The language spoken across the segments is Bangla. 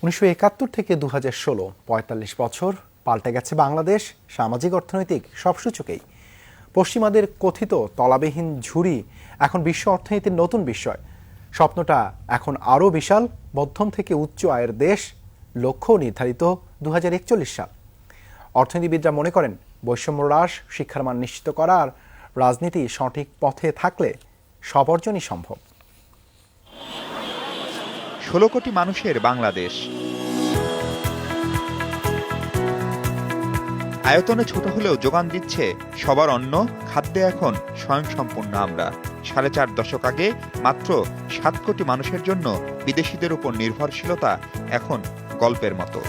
1971 থেকে 2016 ৪৫ বছর পাল্টে গেছে বাংলাদেশ সামাজিক অর্থনৈতিক সব সূচকেই। পশ্চিমাদের কথিত তলাবিহীন ঝুড়ি এখন বিশ্ব অর্থনীতির নতুন বিষয়। স্বপ্নটা এখন আরও বিশাল, মধ্যম থেকে উচ্চ আয়ের দেশ, লক্ষ্য নির্ধারিত 2041 সাল। অর্থনীতিবিদরা মনে করেন বৈষম্য হ্রাস, শিক্ষার মান নিশ্চিত করা আর রাজনীতি সঠিক পথে থাকলে সব অর্জনই সম্ভব। 16 কোটি মানুষের বাংলাদেশ। আয়তনে ছোট হলেও যোগান দিচ্ছে সবার অন্ন, খাদ্যে এখন স্বয়ংসম্পূর্ণ আমরা। 4.5 দশক আগে মাত্র 7 কোটি মানুষের জন্য বিদেশিদের উপর নির্ভরশীলতা এখন গল্পের মতো।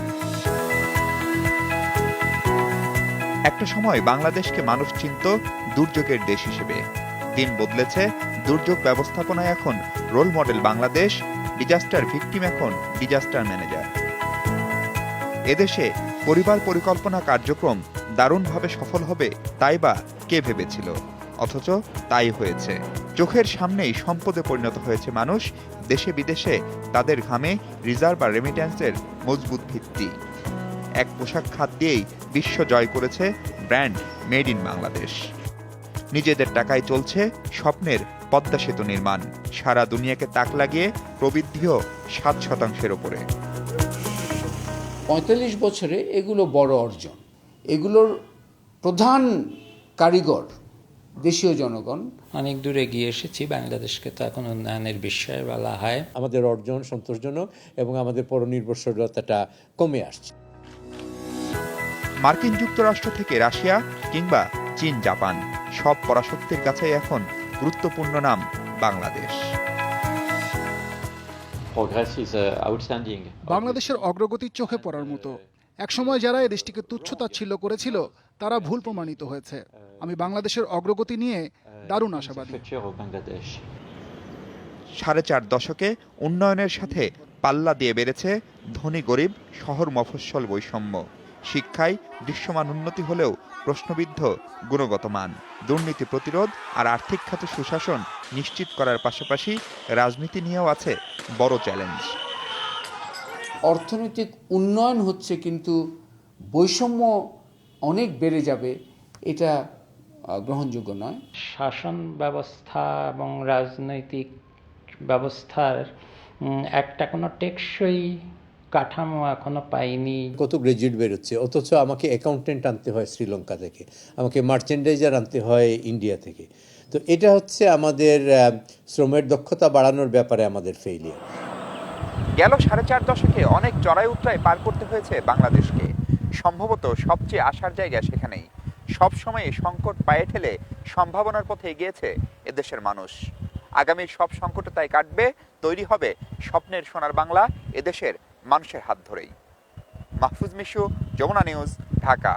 একটা সময় বাংলাদেশকে মানুষ চিনত দুর্যোগের দেশ হিসেবে। দিন বদলেছে, দুর্যোগ ব্যবস্থাপনায় এখন role model Bangladesh, disaster victim এখন ডিজাস্টার ম্যানেজার। এদেশে পরিবার পরিকল্পনা কার্যক্রম দারুণভাবে সফল হবে তাই বা কে ভেবেছিল? অথচ তাই হয়েছে। চোখের সামনেই সম্পদে পরিণত হয়েছে মানুষ, দেশে বিদেশে তাদের ঘামে রিজার্ভ আর রেমিট্যান্সের মজবুত ভিত্তি। এক পোশাক খাত দিয়েই বিশ্ব জয় করেছে ব্র্যান্ড মেড ইন বাংলাদেশ। নিজেদের টাকায় চলছে স্বপ্নের পদ্মা সেতু নির্মাণ। সারা দুনিয়াকে তাক লাগিয়ে প্রবৃদ্ধিও 7% ওপরে। 45 বছরে এগুলো বড় অর্জন। এগুলোর প্রধান কারিগর দেশীয় জনগণ। অনেক দূরে গিয়ে এসেছি, বাংলাদেশকে তো এখন উন্নয়নের বিষয় বলা হয়। আমাদের অর্জন সন্তোষজনক এবং আমাদের পরনির্ভরশীলতাটা কমে আসছে। মার্কিন যুক্তরাষ্ট্র থেকে রাশিয়া কিংবা চীন, জাপান, সব পরাশক্তির কাছে এখন গুরুত্বপূর্ণ নাম বাংলাদেশ। বাংলাদেশের অগ্রগতি চোখে পড়ার মতো। একসময় যারা এই দেশটিকে তুচ্ছ-তাচ্ছিল্য করেছিল তারা ভুল প্রমাণিত হয়েছে। আমি বাংলাদেশের অগ্রগতি নিয়ে দারুণ আশাবাদী। 4.5 দশকে উন্নয়নের সাথে পাল্লা দিয়ে বেড়েছে ধনী গরিব, শহর মফস্বল বৈষম্য। শিক্ষায় দৃশ্যমান উন্নতি হলেও প্রশ্নবিদ্ধ গুণগত মান। দুর্নীতি প্রতিরোধ আর আর্থিক খাতে সুশাসন নিশ্চিত করার পাশাপাশি রাজনীতি নিয়েও আছে বড় চ্যালেঞ্জ। অর্থনৈতিক উন্নয়ন হচ্ছে, কিন্তু বৈষম্য অনেক বেড়ে যাবে, এটা গ্রহণযোগ্য নয়। শাসন ব্যবস্থা এবং রাজনৈতিক ব্যবস্থার একটা কোনো টেকসই কাঠামো এখনো পাইনি। কত গ্রাজুয়েট বেরোচ্ছে, অথচ আমাকে অ্যাকাউন্টেন্ট আনতে হয় শ্রীলঙ্কা থেকে, আমাকে মার্চেন্ডাইজার আনতে হয় ইন্ডিয়া থেকে। তো এটা হচ্ছে আমাদের শ্রমের দক্ষতা বাড়ানোর ব্যাপারে আমাদের ফেইলিয়ার। গেল 4.5 দশকে অনেক চড়াই উতরাই পার করতে হয়েছে বাংলাদেশকে। সম্ভবত সবচেয়ে আশার জায়গা সেখানেই। সব সময় সংকট পায়ে ঠেলে সম্ভাবনার পথে এগিয়েছে এদেশের মানুষ। আগামীর সব সংকট তাই কাটবে, তৈরি হবে স্বপ্নের সোনার বাংলা এদেশের মানুষের হাত ধরেই। মাহফুজ মিশু, যমুনা নিউজ, ঢাকা।